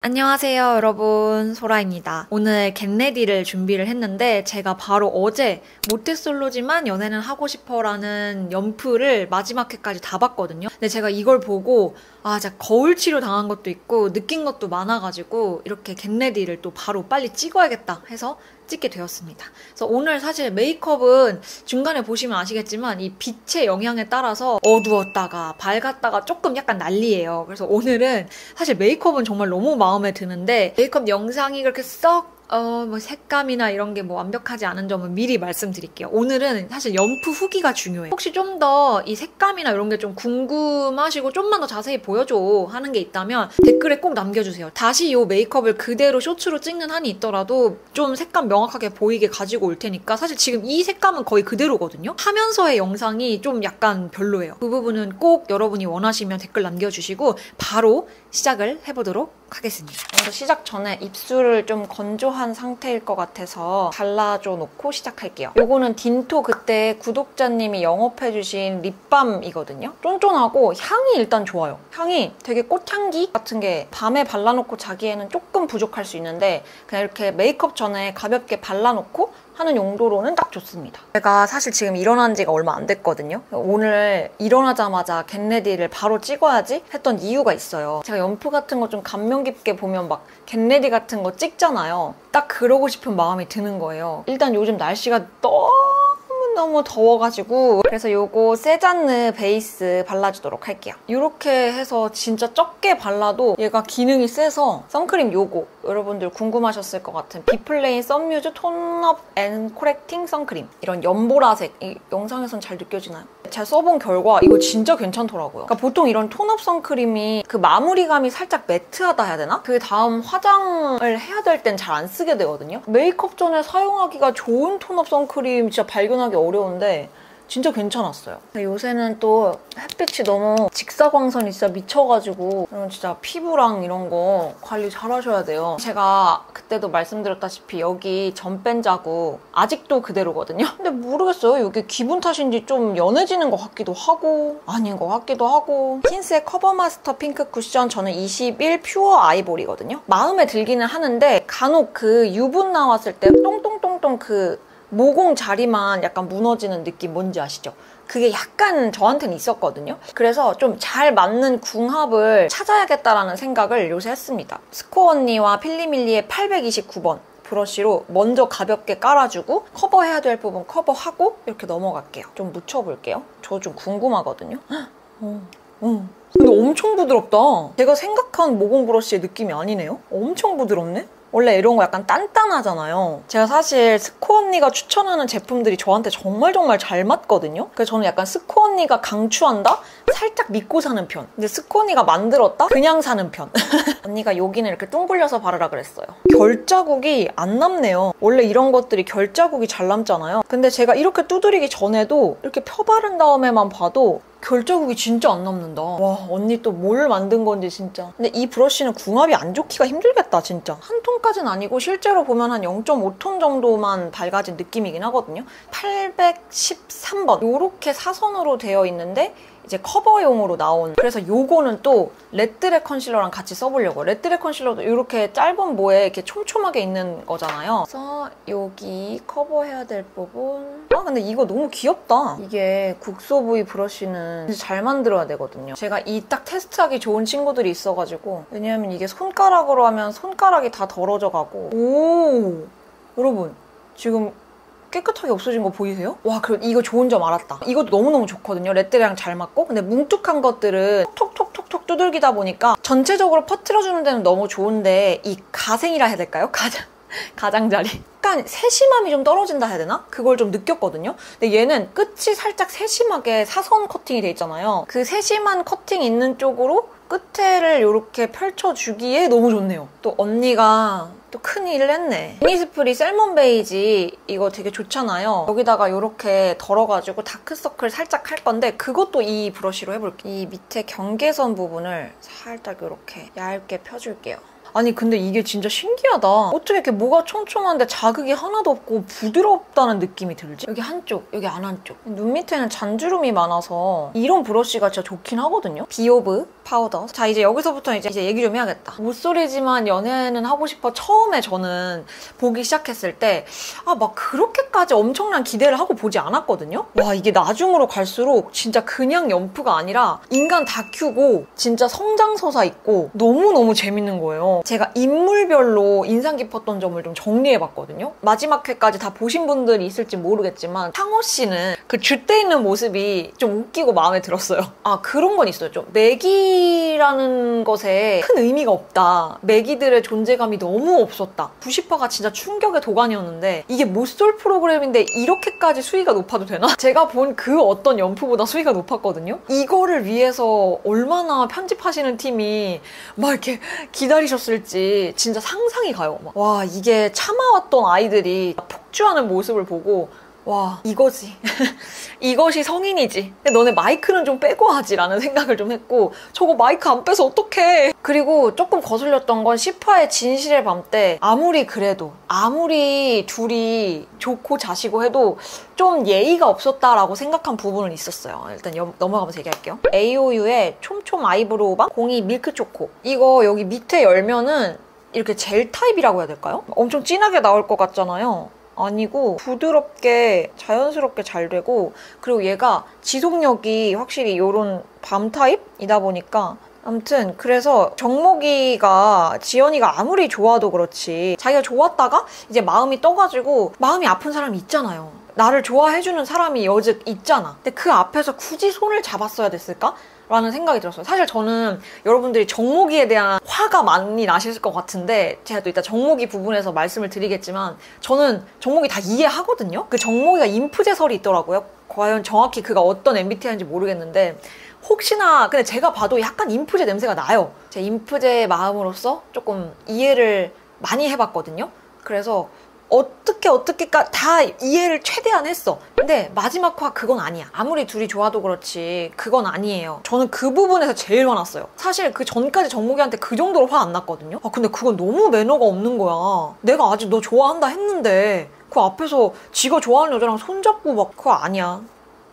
안녕하세요, 여러분. 소라입니다. 오늘 겟레디를 준비를 했는데 제가 바로 어제 모태솔로지만 연애는 하고 싶어라는 연프를 마지막 회까지 다 봤거든요. 근데 제가 이걸 보고 진짜 거울 치료 당한 것도 있고 느낀 것도 많아가지고 이렇게 겟레디를 또 바로 빨리 찍어야겠다 해서 찍게 되었습니다. 그래서 오늘 사실 메이크업은 중간에 보시면 아시겠지만 이 빛의 영향에 따라서 어두웠다가 밝았다가 조금 약간 난리예요. 그래서 오늘은 사실 메이크업은 정말 너무 마음에 드는데 메이크업 영상이 그렇게 썩 색감이나 이런 게 완벽하지 않은 점은 미리 말씀드릴게요. 오늘은 사실 연프 후기가 중요해요. 혹시 좀 더 이 색감이나 이런 게 좀 궁금하시고 좀만 더 자세히 보여줘 하는 게 있다면 댓글에 꼭 남겨주세요. 다시 이 메이크업을 그대로 쇼츠로 찍는 한이 있더라도 좀 색감 명확하게 보이게 가지고 올 테니까 사실 지금 이 색감은 거의 그대로거든요. 하면서의 영상이 좀 약간 별로예요. 그 부분은 꼭 여러분이 원하시면 댓글 남겨주시고 바로 시작을 해보도록 하겠습니다. 먼저 시작 전에 입술을 좀 건조한 상태일 것 같아서 발라줘 놓고 시작할게요. 요거는 딘토 그때 구독자님이 영업해주신 립밤이거든요. 쫀쫀하고 향이 일단 좋아요. 향이 되게 꽃향기 같은 게 밤에 발라놓고 자기에는 조금 부족할 수 있는데 그냥 이렇게 메이크업 전에 가볍게 발라놓고 하는 용도로는 딱 좋습니다. 제가 사실 지금 일어난 지가 얼마 안 됐거든요. 오늘 일어나자마자 겟레디를 바로 찍어야지 했던 이유가 있어요. 제가 연프 같은 거 좀 감명 깊게 보면 막 겟레디 같은 거 찍잖아요. 딱 그러고 싶은 마음이 드는 거예요. 일단 요즘 날씨가 너무 더워가지고 그래서 요거 세잔느 베이스 발라주도록 할게요. 이렇게 해서 진짜 적게 발라도 얘가 기능이 세서 선크림 요거 여러분들 궁금하셨을 것 같은 비플레인 썸뮤즈 톤업 앤 코렉팅 선크림 이런 연보라색 이 영상에선 잘 느껴지나요? 제가 써본 결과 이거 진짜 괜찮더라고요. 그러니까 보통 이런 톤업 선크림이 그 마무리감이 살짝 매트하다 해야 되나? 그 다음 화장을 해야 될 땐 잘 안 쓰게 되거든요. 메이크업 전에 사용하기가 좋은 톤업 선크림 진짜 발견하기 어려운데 진짜 괜찮았어요. 요새는 또 햇빛이 너무 직사광선이 진짜 미쳐가지고 진짜 피부랑 이런 거 관리 잘 하셔야 돼요. 제가 그때도 말씀드렸다시피 여기 점뺀 자국 아직도 그대로거든요. 근데 모르겠어요. 이게 기분 탓인지 좀 연해지는 것 같기도 하고 아닌 것 같기도 하고 힌스의 커버마스터 핑크 쿠션 저는 21 퓨어 아이보리거든요. 마음에 들기는 하는데 간혹 그 유분 나왔을 때 똥똥똥똥 그 모공 자리만 약간 무너지는 느낌 뭔지 아시죠? 그게 약간 저한테는 있었거든요. 그래서 좀 잘 맞는 궁합을 찾아야겠다라는 생각을 요새 했습니다. 스코 언니와 필리밀리의 829번 브러쉬로 먼저 가볍게 깔아주고 커버해야 될 부분 커버하고 이렇게 넘어갈게요. 좀 묻혀볼게요. 저 좀 궁금하거든요. 근데 엄청 부드럽다. 제가 생각한 모공 브러쉬의 느낌이 아니네요. 엄청 부드럽네? 원래 이런 거 약간 단단하잖아요. 제가 사실 스코 언니가 추천하는 제품들이 저한테 정말 잘 맞거든요. 그래서 저는 약간 스코 언니가 강추한다? 살짝 믿고 사는 편. 근데 스코 언니가 만들었다? 그냥 사는 편. 언니가 여기는 이렇게 둥글려서 바르라 그랬어요. 결자국이 안 남네요. 원래 이런 것들이 결자국이 잘 남잖아요. 근데 제가 이렇게 두드리기 전에도 이렇게 펴 바른 다음에만 봐도 결자국이 진짜 안 남는다. 와, 언니 또 뭘 만든 건지 진짜. 근데 이 브러쉬는 궁합이 안 좋기가 힘들겠다, 진짜. 한 톤까지는 아니고 실제로 보면 한 0.5톤 정도만 밝아진 느낌이긴 하거든요. 813번. 요렇게 사선으로 되어 있는데 이제 커버용으로 나온 그래서 요거는 또 레드렉 컨실러랑 같이 써보려고. 레드렉 컨실러도 이렇게 짧은 모에 이렇게 촘촘하게 있는 거잖아요. 그래서 여기 커버해야 될 부분 근데 이거 너무 귀엽다. 이게 국소부위 브러쉬는 진짜 잘 만들어야 되거든요. 제가 이 딱 테스트하기 좋은 친구들이 있어가지고 왜냐하면 이게 손가락으로 하면 손가락이 다 더러져 가고 오 여러분 지금 깨끗하게 없어진 거 보이세요? 와, 그리고 이거 좋은 점 알았다. 이것도 너무너무 좋거든요. 레드랑 잘 맞고. 근데 뭉툭한 것들은 톡톡톡톡 두들기다 보니까 전체적으로 퍼뜨려주는 데는 너무 좋은데 이 가생이라 해야 될까요? 가장자리. 약간 세심함이 좀 떨어진다 해야 되나? 그걸 좀 느꼈거든요. 근데 얘는 끝이 살짝 세심하게 사선 커팅이 돼 있잖아요. 그 세심한 커팅 있는 쪽으로 끝에를 이렇게 펼쳐주기에 너무 좋네요. 또 언니가 또 큰 일을 했네. 이니스프리 셀몬 베이지 이거 되게 좋잖아요. 여기다가 이렇게 덜어가지고 다크서클 살짝 할 건데 그것도 이 브러쉬로 해볼게요. 이 밑에 경계선 부분을 살짝 이렇게 얇게 펴줄게요. 아니 근데 이게 진짜 신기하다. 어떻게 이렇게 뭐가 촘촘한데 자극이 하나도 없고 부드럽다는 느낌이 들지? 여기 한쪽, 여기 안 한쪽. 눈 밑에는 잔주름이 많아서 이런 브러쉬가 진짜 좋긴 하거든요. 비오브 파우더. 자, 이제 여기서부터 이제 얘기 좀 해야겠다. 못소리지만 연애는 하고 싶어. 처음에 저는 보기 시작했을 때 막 그렇게까지 엄청난 기대를 하고 보지 않았거든요. 와, 이게 나중으로 갈수록 진짜 그냥 연프가 아니라 인간 다큐고 진짜 성장서사 있고 너무너무 재밌는 거예요. 제가 인물별로 인상 깊었던 점을 좀 정리해봤거든요. 마지막 회까지 다 보신 분들이 있을지 모르겠지만 상호 씨는 그 줏대 있는 모습이 좀 웃기고 마음에 들었어요. 아, 그런 건 있어요. 좀 매기라는 것에 큰 의미가 없다. 매기들의 존재감이 너무 없었다. 90화가 진짜 충격의 도가니였는데 이게 못쏠 프로그램인데 이렇게까지 수위가 높아도 되나? 제가 본 그 어떤 연프보다 수위가 높았거든요. 이거를 위해서 얼마나 편집하시는 팀이 막 이렇게 기다리셨을지 진짜 상상이 가요. 와, 이게 참아왔던 아이들이 폭주하는 모습을 보고 와, 이거지. 이것이 성인이지. 근데 너네 마이크는 좀 빼고 하지 라는 생각을 좀 했고 저거 마이크 안 빼서 어떡해. 그리고 조금 거슬렸던 건 10화의 진실의 밤 때 아무리 그래도 아무리 둘이 좋고 자시고 해도 좀 예의가 없었다라고 생각한 부분은 있었어요. 일단 넘어가면서 얘기할게요. AOU의 촘촘 아이브로우 밤 02 밀크초코. 이거 여기 밑에 열면은 이렇게 젤 타입이라고 해야 될까요? 엄청 진하게 나올 것 같잖아요. 아니고 부드럽게 자연스럽게 잘 되고 그리고 얘가 지속력이 확실히 이런 밤 타입이다 보니까 아무튼 그래서 정목이가 지연이가 아무리 좋아도 그렇지 자기가 좋았다가 이제 마음이 떠가지고 마음이 아픈 사람이 있잖아요. 나를 좋아해주는 사람이 여직 있잖아. 근데 그 앞에서 굳이 손을 잡았어야 됐을까? 라는 생각이 들었어요. 사실 저는 여러분들이 정목이에 대한 화가 많이 나실 것 같은데 제가 또 이따 정목이 부분에서 말씀을 드리겠지만 저는 정목이 다 이해하거든요. 그 정목이가 인프제설이 있더라고요. 과연 정확히 그가 어떤 MBTI인지 모르겠는데 혹시나 근데 제가 봐도 약간 인프제 냄새가 나요. 제 인프제 마음으로서 조금 이해를 많이 해봤거든요. 그래서 어떻게까 다 이해를 최대한 했어. 근데 마지막 화 그건 아니야. 아무리 둘이 좋아도 그렇지 그건 아니에요. 저는 그 부분에서 제일 화났어요. 사실 그 전까지 정목이한테 그 정도로 화 안 났거든요. 근데 그건 너무 매너가 없는 거야. 내가 아직 너 좋아한다 했는데 그 앞에서 지가 좋아하는 여자랑 손잡고 막 그거 아니야.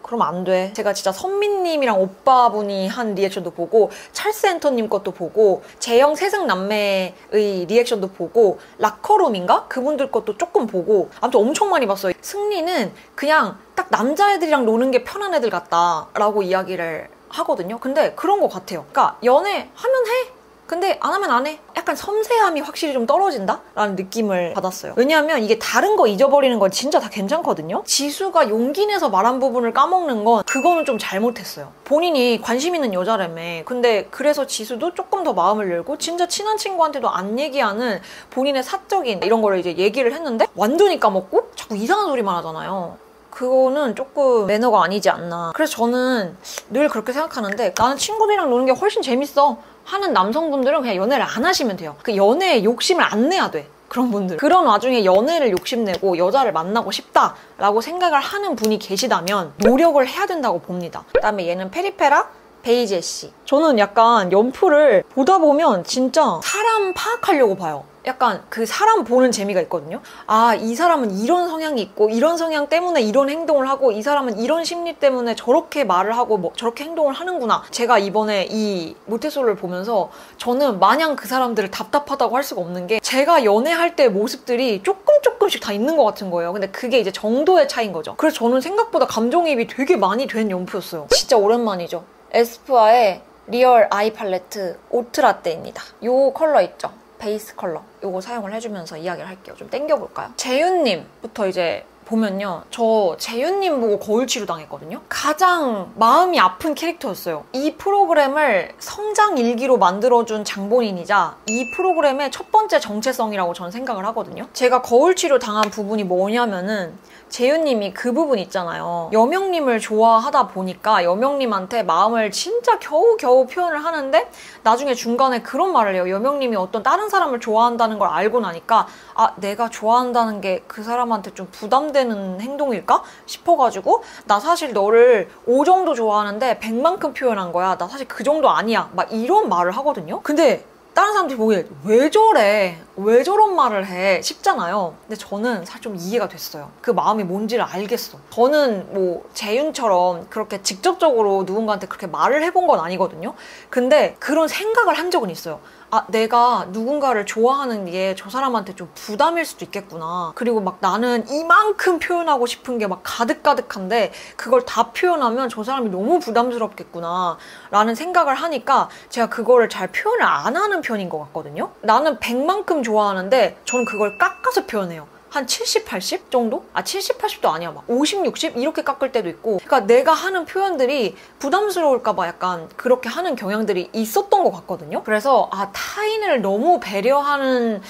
그러면 안 돼. 제가 진짜 선민님이랑 오빠분이 한 리액션도 보고 찰스 엔터님 것도 보고 재영 세승남매의 리액션도 보고 라커룸인가? 그분들 것도 조금 보고 아무튼 엄청 많이 봤어요. 승리는 그냥 딱 남자애들이랑 노는 게 편한 애들 같다 라고 이야기를 하거든요. 근데 그런 것 같아요. 그러니까 연애하면 해. 근데 안 하면 안 해. 약간 섬세함이 확실히 좀 떨어진다? 라는 느낌을 받았어요. 왜냐하면 이게 다른 거 잊어버리는 건 진짜 다 괜찮거든요? 지수가 용기 내서 말한 부분을 까먹는 건 그거는 좀 잘못했어요. 본인이 관심 있는 여자라며. 근데 그래서 지수도 조금 더 마음을 열고 진짜 친한 친구한테도 안 얘기하는 본인의 사적인 이런 거를 이제 얘기를 했는데 완전히 까먹고 자꾸 이상한 소리만 하잖아요. 그거는 조금 매너가 아니지 않나. 그래서 저는 늘 그렇게 생각하는데 나는 친구들이랑 노는 게 훨씬 재밌어 하는 남성분들은 그냥 연애를 안 하시면 돼요. 그 연애에 욕심을 안 내야 돼. 그런 분들. 그런 와중에 연애를 욕심내고 여자를 만나고 싶다라고 생각을 하는 분이 계시다면 노력을 해야 된다고 봅니다. 그다음에 얘는 페리페라 베이제 씨. 저는 약간 연프를 보다 보면 진짜 사람 파악하려고 봐요. 약간 그 사람 보는 재미가 있거든요. 아, 이 사람은 이런 성향이 있고 이런 성향 때문에 이런 행동을 하고 이 사람은 이런 심리 때문에 저렇게 말을 하고 뭐 저렇게 행동을 하는구나. 제가 이번에 이 모태솔로를 보면서 저는 마냥 그 사람들을 답답하다고 할 수가 없는 게 제가 연애할 때 모습들이 조금씩 다 있는 것 같은 거예요. 근데 그게 이제 정도의 차이인 거죠. 그래서 저는 생각보다 감정이입이 되게 많이 된 연프였어요. 진짜 오랜만이죠. 에스쁘아의 리얼 아이 팔레트 오트라떼입니다. 요 컬러 있죠? 베이스 컬러 요거 사용을 해주면서 이야기를 할게요. 좀 땡겨볼까요? 재윤님부터 이제 보면요. 저 재윤님 보고 거울치료 당했거든요. 가장 마음이 아픈 캐릭터였어요. 이 프로그램을 성장 일기로 만들어준 장본인이자 이 프로그램의 첫 번째 정체성이라고 저는 생각을 하거든요. 제가 거울치료 당한 부분이 뭐냐면은 재윤님이 그 부분 있잖아요. 여명님을 좋아하다 보니까 여명님한테 마음을 진짜 겨우겨우 표현을 하는데 나중에 중간에 그런 말을 해요. 여명님이 어떤 다른 사람을 좋아한다는 걸 알고 나니까 아, 내가 좋아한다는 게 그 사람한테 좀 부담되는 행동일까? 싶어가지고 나 사실 너를 5 정도 좋아하는데 100만큼 표현한 거야. 나 사실 그 정도 아니야. 막 이런 말을 하거든요. 근데 다른 사람들이 보기에 왜 저래? 왜 저런 말을 해? 싶잖아요. 근데 저는 사실 좀 이해가 됐어요. 그 마음이 뭔지를 알겠어. 저는 뭐 재윤처럼 그렇게 직접적으로 누군가한테 그렇게 말을 해본 건 아니거든요. 근데 그런 생각을 한 적은 있어요. 아, 내가 누군가를 좋아하는 게 저 사람한테 좀 부담일 수도 있겠구나. 그리고 막 나는 이만큼 표현하고 싶은 게 막 가득가득한데 그걸 다 표현하면 저 사람이 너무 부담스럽겠구나 라는 생각을 하니까 제가 그거를 잘 표현을 안 하는 편인 것 같거든요. 나는 100만큼 좋아하는데 저는 그걸 깎아서 표현해요. 한 70, 80 정도? 70, 80도 아니야. 막 50, 60 이렇게 깎을 때도 있고. 그러니까 내가 하는 표현들이 부담스러울까봐 약간 그렇게 하는 경향들이 있었던 것 같거든요. 그래서 타인을 너무 배려하는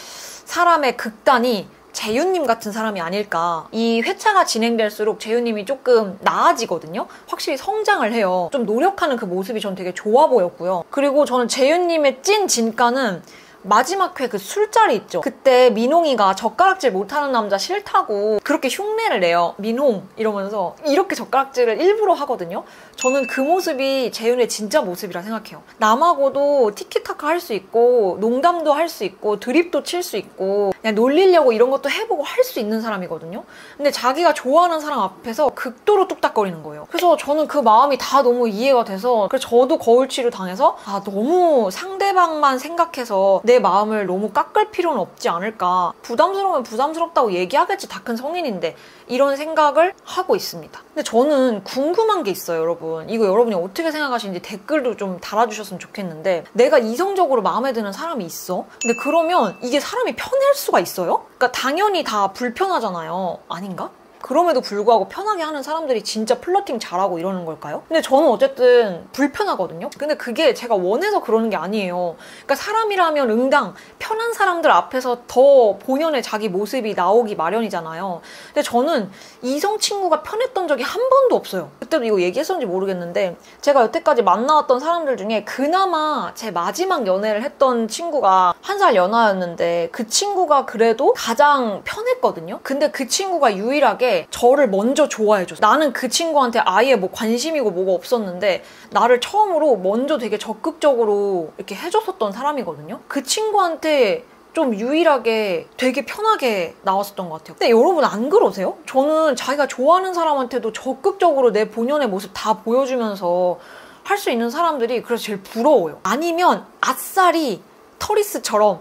사람의 극단이 재윤님 같은 사람이 아닐까. 이 회차가 진행될수록 재윤님이 조금 나아지거든요. 확실히 성장을 해요. 좀 노력하는 그 모습이 전 되게 좋아 보였고요. 그리고 저는 재윤님의 찐 진가는 마지막 회 그 술자리 있죠. 그때 민홍이가 젓가락질 못하는 남자 싫다고 그렇게 흉내를 내요. 민홍 이러면서 이렇게 젓가락질을 일부러 하거든요. 저는 그 모습이 재윤의 진짜 모습이라 생각해요. 남하고도 티키타카 할 수 있고 농담도 할 수 있고 드립도 칠 수 있고 그냥 놀리려고 이런 것도 해보고 할 수 있는 사람이거든요. 근데 자기가 좋아하는 사람 앞에서 극도로 뚝딱거리는 거예요. 그래서 저는 그 마음이 다 너무 이해가 돼서 그래서 저도 거울치료 당해서 너무 상대방만 생각해서 내 마음을 너무 깎을 필요는 없지 않을까. 부담스러우면 부담스럽다고 얘기하겠지. 다 큰 성인인데. 이런 생각을 하고 있습니다. 근데 저는 궁금한 게 있어요, 여러분. 이거 여러분이 어떻게 생각하시는지 댓글도 좀 달아주셨으면 좋겠는데 내가 이성적으로 마음에 드는 사람이 있어? 근데 그러면 이게 사람이 편할 수가 있어요? 그러니까 당연히 다 불편하잖아요. 아닌가? 그럼에도 불구하고 편하게 하는 사람들이 진짜 플러팅 잘하고 이러는 걸까요? 근데 저는 어쨌든 불편하거든요? 근데 그게 제가 원해서 그러는 게 아니에요. 그러니까 사람이라면 응당 편한 사람들 앞에서 더 본연의 자기 모습이 나오기 마련이잖아요. 근데 저는 이성 친구가 편했던 적이 한 번도 없어요. 그때도 이거 얘기했었는지 모르겠는데 제가 여태까지 만나왔던 사람들 중에 그나마 제 마지막 연애를 했던 친구가 1살 연하였는데 그 친구가 그래도 가장 편했거든요? 근데 그 친구가 유일하게 저를 먼저 좋아해줬어. 나는 그 친구한테 아예 뭐 관심이고 뭐가 없었는데 나를 처음으로 먼저 되게 적극적으로 이렇게 해줬었던 사람이거든요. 그 친구한테 좀 유일하게 되게 편하게 나왔었던 것 같아요. 근데 여러분 안 그러세요? 저는 자기가 좋아하는 사람한테도 적극적으로 내 본연의 모습 다 보여주면서 할 수 있는 사람들이 그래서 제일 부러워요. 아니면 아싸리 터리스처럼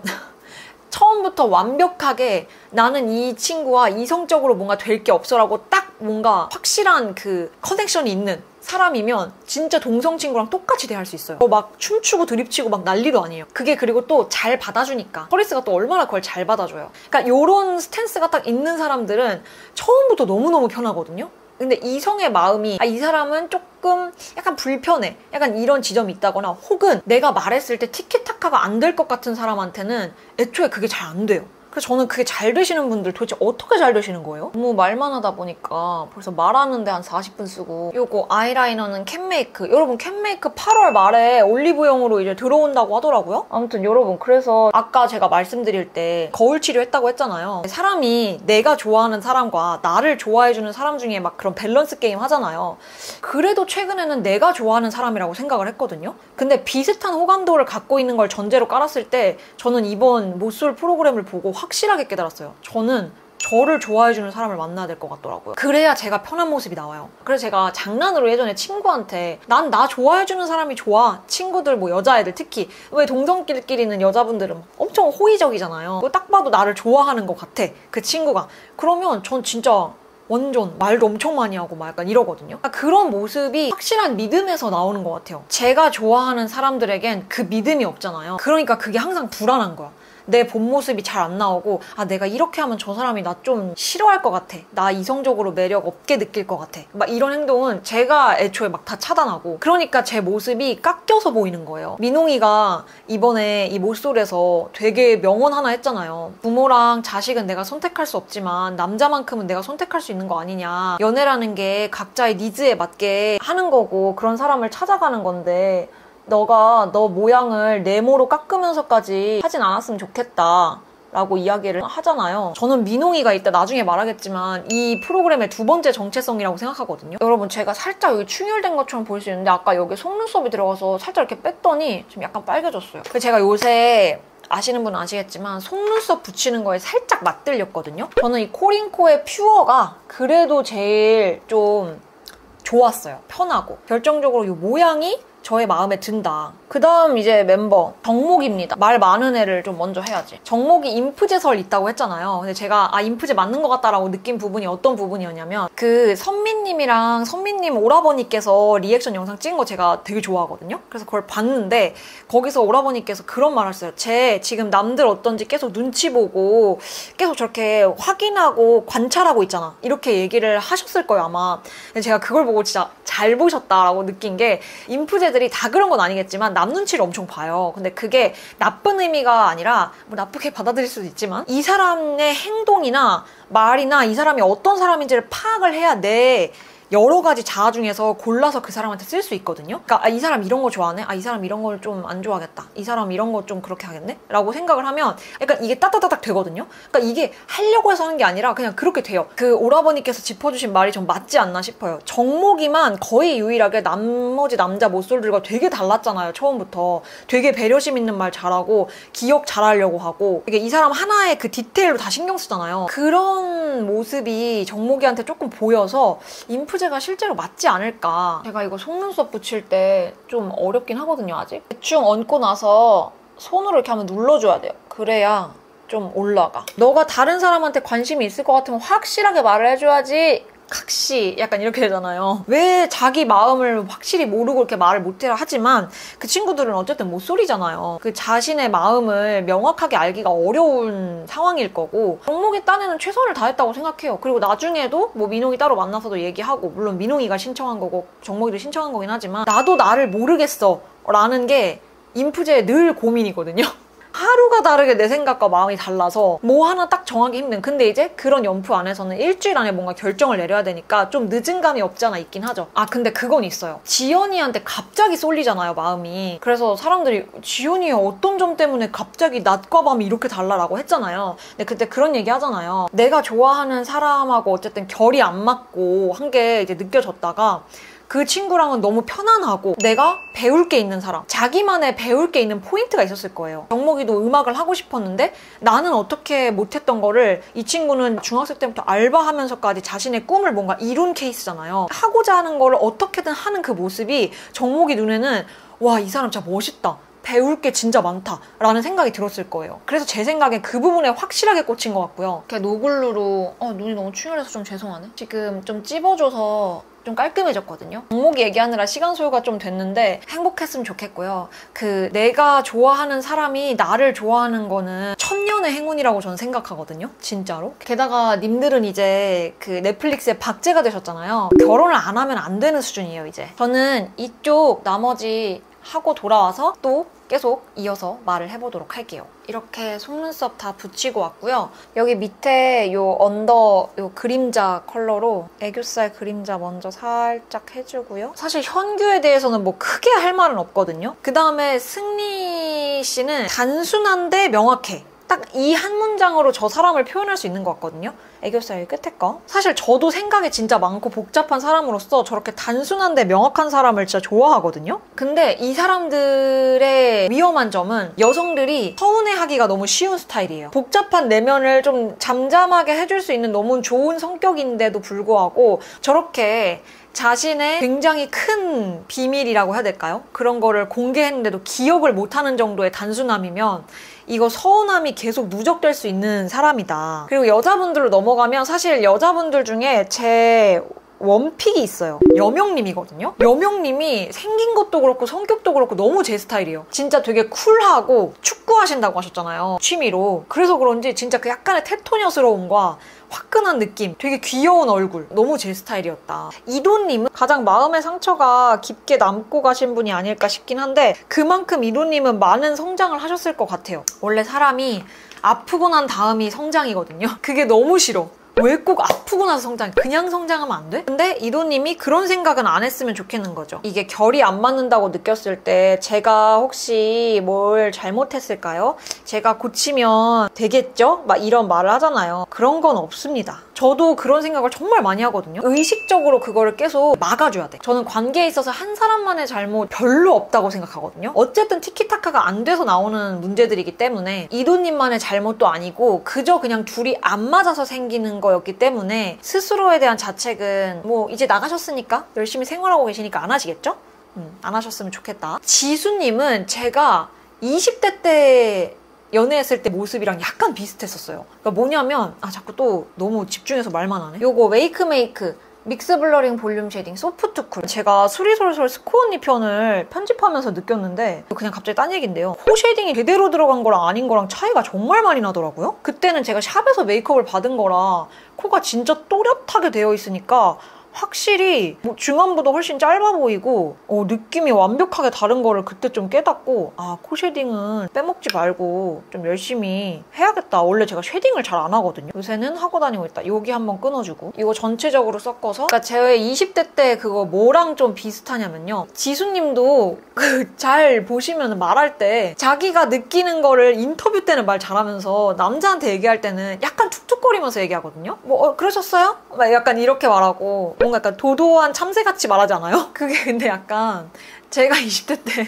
처음부터 완벽하게 나는 이 친구와 이성적으로 뭔가 될 게 없어라고 딱 뭔가 확실한 그 커넥션이 있는 사람이면 진짜 동성 친구랑 똑같이 대할 수 있어요. 막 춤추고 드립치고 막 난리도 아니에요. 그게 그리고 또 잘 받아주니까. 허리스가 또 얼마나 그걸 잘 받아줘요. 그러니까 요런 스탠스가 딱 있는 사람들은 처음부터 너무너무 편하거든요. 근데 이성의 마음이 이 사람은 조금 약간 불편해. 약간 이런 지점이 있다거나 혹은 내가 말했을 때 티키타카가 안 될 것 같은 사람한테는 애초에 그게 잘 안 돼요. 그래서 저는 그게 잘 되시는 분들 도대체 어떻게 잘 되시는 거예요? 너무 말만 하다 보니까 벌써 말하는데 한 40분 쓰고 요거 아이라이너는 캔메이크 여러분 캔메이크 8월 말에 올리브영으로 이제 들어온다고 하더라고요. 아무튼 여러분 그래서 아까 제가 말씀드릴 때 거울 치료했다고 했잖아요. 사람이 내가 좋아하는 사람과 나를 좋아해주는 사람 중에 막 그런 밸런스 게임 하잖아요. 그래도 최근에는 내가 좋아하는 사람이라고 생각을 했거든요. 근데 비슷한 호감도를 갖고 있는 걸 전제로 깔았을 때 저는 이번 모쏠 프로그램을 보고 확실하게 깨달았어요. 저는 저를 좋아해주는 사람을 만나야 될 것 같더라고요. 그래야 제가 편한 모습이 나와요. 그래서 제가 장난으로 예전에 친구한테 난 나 좋아해주는 사람이 좋아. 친구들 뭐 여자애들 특히 왜 동성끼리는 여자분들은 엄청 호의적이잖아요. 딱 봐도 나를 좋아하는 것 같아. 그 친구가. 그러면 전 진짜 완전 말도 엄청 많이 하고 막 약간 이러거든요. 그러니까 그런 모습이 확실한 믿음에서 나오는 것 같아요. 제가 좋아하는 사람들에겐 그 믿음이 없잖아요. 그러니까 그게 항상 불안한 거야. 내 본 모습이 잘 안 나오고 내가 이렇게 하면 저 사람이 나 좀 싫어할 것 같아. 나 이성적으로 매력 없게 느낄 것 같아. 막 이런 행동은 제가 애초에 막 다 차단하고 그러니까 제 모습이 깎여서 보이는 거예요. 민홍이가 이번에 이 모쏠에서 되게 명언 하나 했잖아요. 부모랑 자식은 내가 선택할 수 없지만 남자만큼은 내가 선택할 수 있는 거 아니냐. 연애라는 게 각자의 니즈에 맞게 하는 거고 그런 사람을 찾아가는 건데 너가 너 모양을 네모로 깎으면서까지 하진 않았으면 좋겠다 라고 이야기를 하잖아요. 저는 민홍이가 이따 나중에 말하겠지만 이 프로그램의 두 번째 정체성이라고 생각하거든요. 여러분 제가 살짝 여기 충혈된 것처럼 보일 수 있는데 아까 여기 속눈썹이 들어가서 살짝 이렇게 뺐더니 좀 약간 빨개졌어요. 제가 요새 아시는 분은 아시겠지만 속눈썹 붙이는 거에 살짝 맛들렸거든요. 저는 이 코링코의 퓨어가 그래도 제일 좀 좋았어요. 편하고. 결정적으로 이 모양이 저의 마음에 든다. 그 다음 이제 멤버 정목입니다. 말 많은 애를 좀 먼저 해야지. 정목이 인프제설 있다고 했잖아요. 근데 제가 인프제 맞는 것 같다라고 느낀 부분이 어떤 부분이었냐면 그 선미님이랑 선미님 오라버니께서 리액션 영상 찍은 거 제가 되게 좋아하거든요. 그래서 그걸 봤는데 거기서 오라버니께서 그런 말을 했어요. 쟤 지금 남들 어떤지 계속 눈치 보고 계속 저렇게 확인하고 관찰하고 있잖아. 이렇게 얘기를 하셨을 거예요 아마. 근데 제가 그걸 보고 진짜 잘 보셨다라고 느낀 게 인프제들이 다 그런 건 아니겠지만 남 눈치를 엄청 봐요. 근데 그게 나쁜 의미가 아니라 뭐 나쁘게 받아들일 수도 있지만 이 사람의 행동이나 말이나 이 사람이 어떤 사람인지를 파악을 해야 내 여러 가지 자아 중에서 골라서 그 사람한테 쓸 수 있거든요. 그러니까 이 사람 이런 거 좋아하네? 이 사람 이런 걸 좀 안 좋아하겠다. 이 사람 이런 거 좀 그렇게 하겠네? 라고 생각을 하면 약간 이게 따따따닥 되거든요. 그러니까 이게 하려고 해서 하는 게 아니라 그냥 그렇게 돼요. 그 오라버니께서 짚어주신 말이 좀 맞지 않나 싶어요. 정목이만 거의 유일하게 나머지 남자 모쏠들과 되게 달랐잖아요. 처음부터. 되게 배려심 있는 말 잘하고 기억 잘하려고 하고 이게 이 사람 하나의 그 디테일로 다 신경 쓰잖아요. 그런 모습이 정목이한테 조금 보여서 인프제가 실제로 맞지 않을까. 제가 이거 속눈썹 붙일 때 좀 어렵긴 하거든요 아직. 대충 얹고 나서 손으로 이렇게 한번 눌러줘야 돼요. 그래야 좀 올라가. 너가 다른 사람한테 관심이 있을 것 같으면 확실하게 말을 해줘야지. 각시 약간 이렇게 되잖아요. 왜 자기 마음을 확실히 모르고 이렇게 말을 못해라 하지만 그 친구들은 어쨌든 모쏠이잖아요. 그 자신의 마음을 명확하게 알기가 어려운 상황일 거고 정목이 딴에는 최선을 다했다고 생각해요. 그리고 나중에도 뭐 민홍이 따로 만나서도 얘기하고 물론 민홍이가 신청한 거고 정목이도 신청한 거긴 하지만 나도 나를 모르겠어 라는 게 인프제의 늘 고민이거든요. 하루가 다르게 내 생각과 마음이 달라서 뭐 하나 딱 정하기 힘든. 근데 이제 그런 연프 안에서는 일주일 안에 뭔가 결정을 내려야 되니까 좀 늦은 감이 없지 않아 있긴 하죠. 근데 그건 있어요. 지연이한테 갑자기 쏠리잖아요 마음이. 그래서 사람들이 지연이 어떤 점 때문에 갑자기 낮과 밤이 이렇게 달라라고 했잖아요. 근데 그때 그런 얘기 하잖아요. 내가 좋아하는 사람하고 어쨌든 결이 안 맞고 한 게 이제 느껴졌다가 그 친구랑은 너무 편안하고 내가 배울 게 있는 사람, 자기만의 배울 게 있는 포인트가 있었을 거예요. 정목이도 음악을 하고 싶었는데 나는 어떻게 못했던 거를 이 친구는 중학생 때부터 알바하면서까지 자신의 꿈을 뭔가 이룬 케이스잖아요. 하고자 하는 거를 어떻게든 하는 그 모습이 정목이 눈에는 와, 이 사람 진짜 멋있다. 배울 게 진짜 많다 라는 생각이 들었을 거예요. 그래서 제 생각엔 그 부분에 확실하게 꽂힌 것 같고요. 그냥 노블루로 눈이 너무 충혈해서 좀 죄송하네. 지금 좀 찝어줘서 좀 깔끔해졌거든요. 정목이 얘기하느라 시간 소요가 좀 됐는데 행복했으면 좋겠고요. 내가 좋아하는 사람이 나를 좋아하는 거는 천년의 행운이라고 저는 생각하거든요. 진짜로. 게다가 님들은 이제 그 넷플릭스에 박제가 되셨잖아요. 결혼을 안 하면 안 되는 수준이에요 이제. 저는 이쪽 나머지 하고 돌아와서 또 계속 이어서 말을 해보도록 할게요. 이렇게 속눈썹 다 붙이고 왔고요. 여기 밑에 요 언더 요 그림자 컬러로 애교살 그림자 먼저 살짝 해주고요. 사실 현규에 대해서는 뭐 크게 할 말은 없거든요. 그 다음에 승리 씨는 단순한데 명확해. 딱 이 한 문장으로 저 사람을 표현할 수 있는 것 같거든요. 애교살 끝에 거. 사실 저도 생각이 진짜 많고 복잡한 사람으로서 저렇게 단순한데 명확한 사람을 진짜 좋아하거든요. 근데 이 사람들의 위험한 점은 여성들이 서운해하기가 너무 쉬운 스타일이에요. 복잡한 내면을 좀 잠잠하게 해줄 수 있는 너무 좋은 성격인데도 불구하고 저렇게 자신의 굉장히 큰 비밀이라고 해야 될까요? 그런 거를 공개했는데도 기억을 못하는 정도의 단순함이면 이거 서운함이 계속 누적될 수 있는 사람이다. 그리고 여자분들로 넘어가면 사실 여자분들 중에 제 원픽이 있어요. 여명님이거든요. 여명님이 생긴 것도 그렇고 성격도 그렇고 너무 제 스타일이에요. 진짜 되게 쿨하고 축구하신다고 하셨잖아요. 취미로. 그래서 그런지 진짜 그 약간의 테토녀스러움과 화끈한 느낌, 되게 귀여운 얼굴, 너무 제 스타일이었다. 이도님은 가장 마음의 상처가 깊게 남고 가신 분이 아닐까 싶긴 한데 그만큼 이도님은 많은 성장을 하셨을 것 같아요. 원래 사람이 아프고 난 다음이 성장이거든요. 그게 너무 싫어. 왜 꼭 아프고 나서 성장해? 그냥 성장하면 안 돼? 근데 이도님이 그런 생각은 안 했으면 좋겠는 거죠. 이게 결이 안 맞는다고 느꼈을 때 제가 혹시 뭘 잘못했을까요? 제가 고치면 되겠죠? 막 이런 말을 하잖아요. 그런 건 없습니다. 저도 그런 생각을 정말 많이 하거든요. 의식적으로 그거를 계속 막아줘야 돼. 저는 관계에 있어서 한 사람만의 잘못 별로 없다고 생각하거든요. 어쨌든 티키타카가 안 돼서 나오는 문제들이기 때문에 이도님만의 잘못도 아니고 그저 그냥 둘이 안 맞아서 생기는 거였기 때문에 스스로에 대한 자책은 뭐 이제 나가셨으니까 열심히 생활하고 계시니까 안 하시겠죠? 안 하셨으면 좋겠다. 지수님은 제가 20대 때 연애했을 때 모습이랑 약간 비슷했었어요. 그러니까 뭐냐면 자꾸 또 너무 집중해서 말만 하네. 요거 웨이크메이크 믹스 블러링 볼륨 쉐딩 소프트 쿨. 제가 수리솔솔 스코 언니 편을 편집하면서 느꼈는데 그냥 갑자기 딴 얘기인데요. 코 쉐딩이 제대로 들어간 거랑 아닌 거랑 차이가 정말 많이 나더라고요. 그때는 제가 샵에서 메이크업을 받은 거라 코가 진짜 또렷하게 되어 있으니까 확실히 뭐 중안부도 훨씬 짧아 보이고 느낌이 완벽하게 다른 거를 그때 좀 깨닫고 코 쉐딩은 빼먹지 말고 좀 열심히 해야겠다. 원래 제가 쉐딩을 잘 안 하거든요. 요새는 하고 다니고 있다. 여기 한번 끊어주고 이거 전체적으로 섞어서 그러니까 제 20대 때 그거 뭐랑 좀 비슷하냐면요. 지수님도 잘 보시면 말할 때 자기가 느끼는 거를 인터뷰 때는 말 잘하면서 남자한테 얘기할 때는 약간 툭툭거리면서 얘기하거든요. 뭐 그러셨어요? 막 약간 이렇게 말하고 뭔가 약간 도도한 참새같이 말하지 않아요? 그게 근데 약간 제가 20대 때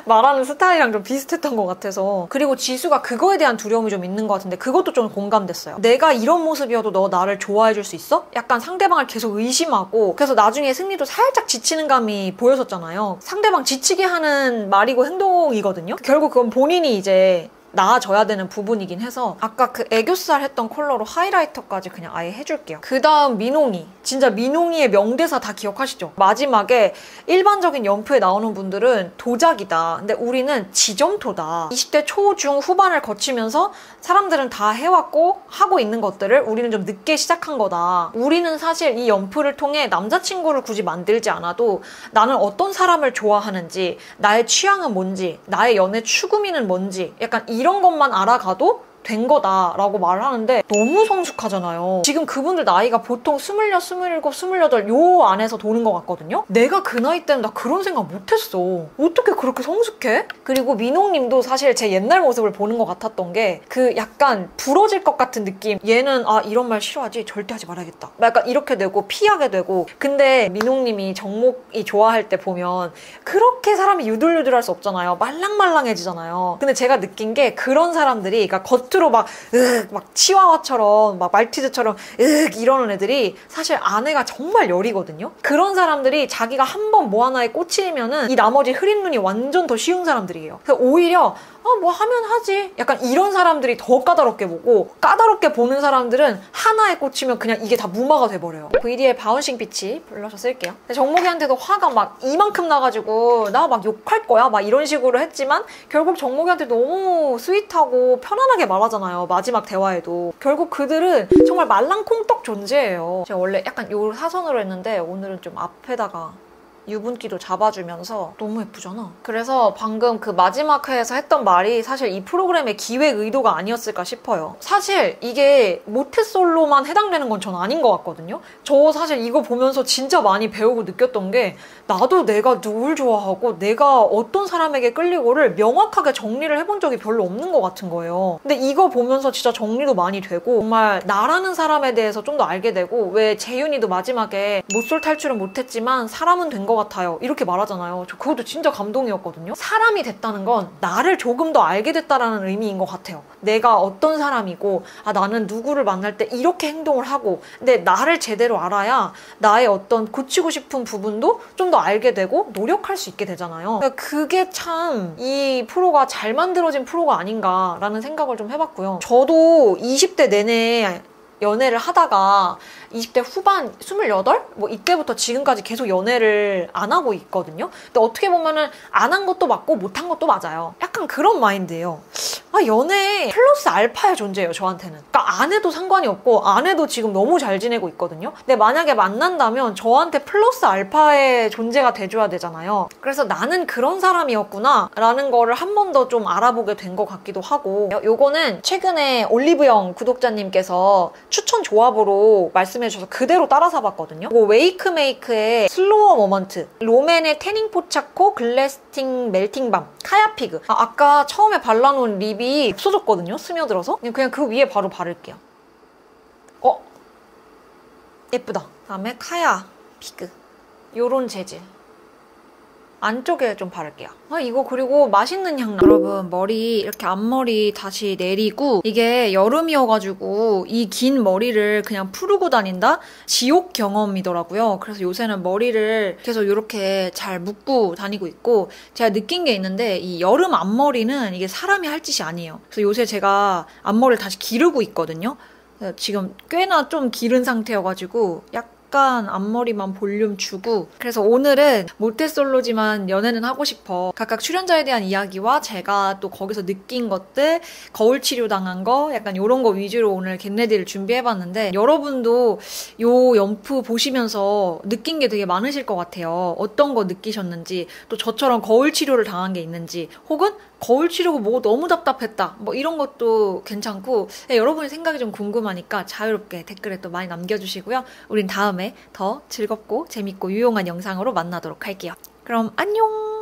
말하는 스타일이랑 좀 비슷했던 것 같아서. 그리고 지수가 그거에 대한 두려움이 좀 있는 것 같은데 그것도 좀 공감됐어요. 내가 이런 모습이어도 너 나를 좋아해줄 수 있어? 약간 상대방을 계속 의심하고 그래서 나중에 승리도 살짝 지치는 감이 보였었잖아요. 상대방 지치게 하는 말이고 행동이거든요. 결국 그건 본인이 이제 나아져야 되는 부분이긴 해서 아까 그 애교살 했던 컬러로 하이라이터까지 그냥 아예 해줄게요. 그 다음 민홍이. 진짜 민홍이의 명대사 다 기억하시죠? 마지막에 일반적인 연프에 나오는 분들은 도자기다. 근데 우리는 지점토다. 20대 초, 중, 후반을 거치면서 사람들은 다 해왔고 하고 있는 것들을 우리는 좀 늦게 시작한 거다. 우리는 사실 이 연프를 통해 남자친구를 굳이 만들지 않아도 나는 어떤 사람을 좋아하는지, 나의 취향은 뭔지, 나의 연애 추구미는 뭔지 약간 이런 것만 알아가도 된 거다라고 말을 하는데 너무 성숙하잖아요. 지금 그분들 나이가 보통 26, 27, 28 요 안에서 도는 것 같거든요. 내가 그 나이 때는 나 그런 생각 못했어. 어떻게 그렇게 성숙해? 그리고 민홍님도 사실 제 옛날 모습을 보는 것 같았던 게 그 약간 부러질 것 같은 느낌. 얘는 이런 말 싫어하지? 절대 하지 말아야겠다. 약간 이렇게 되고 피하게 되고. 근데 민홍님이 정목이 좋아할 때 보면 그렇게 사람이 유들유들할 수 없잖아요. 말랑말랑해지잖아요. 근데 제가 느낀 게 그런 사람들이 그러니까 겉으로 막 치와와처럼 막 말티즈처럼 이러는 애들이 사실 안에가 정말 열이거든요. 그런 사람들이 자기가 한 번 뭐 하나에 꽂히면은 이 나머지 흐린 눈이 완전 더 쉬운 사람들이에요. 그래서 오히려 뭐 하면 하지 약간 이런 사람들이 더 까다롭게 보고 까다롭게 보는 사람들은 하나에 꽂히면 그냥 이게 다 무마가 돼버려요. VD의 바운싱 빛이 블러셔 쓸게요. 근데 정목이한테도 화가 막 이만큼 나가지고 나 막 욕할 거야 막 이런 식으로 했지만 결국 정목이한테 너무 스윗하고 편안하게 말하잖아요. 마지막 대화에도. 결국 그들은 정말 말랑콩떡 존재예요. 제가 원래 약간 요 사선으로 했는데 오늘은 좀 앞에다가 유분기도 잡아주면서 너무 예쁘잖아. 그래서 방금 그 마지막 회에서 했던 말이 사실 이 프로그램의 기획 의도가 아니었을까 싶어요. 사실 이게 모태솔로만 해당되는 건 전 아닌 것 같거든요. 저 사실 이거 보면서 진짜 많이 배우고 느꼈던 게 나도 내가 누굴 좋아하고 내가 어떤 사람에게 끌리고를 명확하게 정리를 해본 적이 별로 없는 것 같은 거예요. 근데 이거 보면서 진짜 정리도 많이 되고 정말 나라는 사람에 대해서 좀 더 알게 되고 왜 재윤이도 마지막에 못쏠 탈출은 못했지만 사람은 된 것 같아요 이렇게 말하잖아요. 저 그것도 진짜 감동이었거든요. 사람이 됐다는 건 나를 조금 더 알게 됐다라는 의미인 것 같아요. 내가 어떤 사람이고 나는 누구를 만날 때 이렇게 행동을 하고 근데 나를 제대로 알아야 나의 어떤 고치고 싶은 부분도 좀 더 알게 되고 노력할 수 있게 되잖아요. 그러니까 그게 참 이 프로가 잘 만들어진 프로가 아닌가라는 생각을 좀 해봤고요. 저도 20대 내내 연애를 하다가 20대 후반 28? 뭐 이때부터 지금까지 계속 연애를 안 하고 있거든요. 근데 어떻게 보면은 안 한 것도 맞고 못 한 것도 맞아요. 약간 그런 마인드예요. 연애 플러스 알파의 존재예요, 저한테는. 그러니까 제가 안 해도 상관이 없고 안 해도 지금 너무 잘 지내고 있거든요. 근데 만약에 만난다면 저한테 플러스 알파의 존재가 돼줘야 되잖아요. 그래서 나는 그런 사람이었구나 라는 거를 한 번 더 좀 알아보게 된 것 같기도 하고, 요거는 최근에 올리브영 구독자님께서 추천 조합으로 말씀해 주셔서 그대로 따라 사봤거든요. 이거 웨이크메이크의 슬로워 모먼트, 롬앤의 태닝 포차코 글래스팅 멜팅밤, 카야피그. 아까 처음에 발라놓은 립이 없어졌거든요, 스며들어서. 그냥 그 위에 바로 바를게요. 예쁘다. 그다음에 카야피그, 요런 재질 안쪽에 좀 바를게요. 이거 그리고 맛있는 향 나. 여러분, 머리 이렇게 앞머리 다시 내리고, 이게 여름이어가지고 이 긴 머리를 그냥 푸르고 다닌다? 지옥 경험이더라고요. 그래서 요새는 머리를 계속 이렇게 잘 묶고 다니고 있고, 제가 느낀 게 있는데 이 여름 앞머리는 이게 사람이 할 짓이 아니에요. 그래서 요새 제가 앞머리를 다시 기르고 있거든요. 지금 꽤나 좀 기른 상태여가지고 약간 앞머리만 볼륨 주고, 그래서 오늘은 모태솔로지만 연애는 하고 싶어, 각각 출연자에 대한 이야기와 제가 또 거기서 느낀 것들, 거울 치료 당한 거, 약간 이런 거 위주로 오늘 겟레디를 준비해봤는데, 여러분도 요 연프 보시면서 느낀 게 되게 많으실 것 같아요. 어떤 거 느끼셨는지, 또 저처럼 거울 치료를 당한 게 있는지, 혹은 거울 치료고 뭐 너무 답답했다, 뭐 이런 것도 괜찮고, 여러분의 생각이 좀 궁금하니까 자유롭게 댓글에 또 많이 남겨주시고요. 우린 다음에 더 즐겁고 재밌고 유용한 영상으로 만나도록 할게요. 그럼 안녕!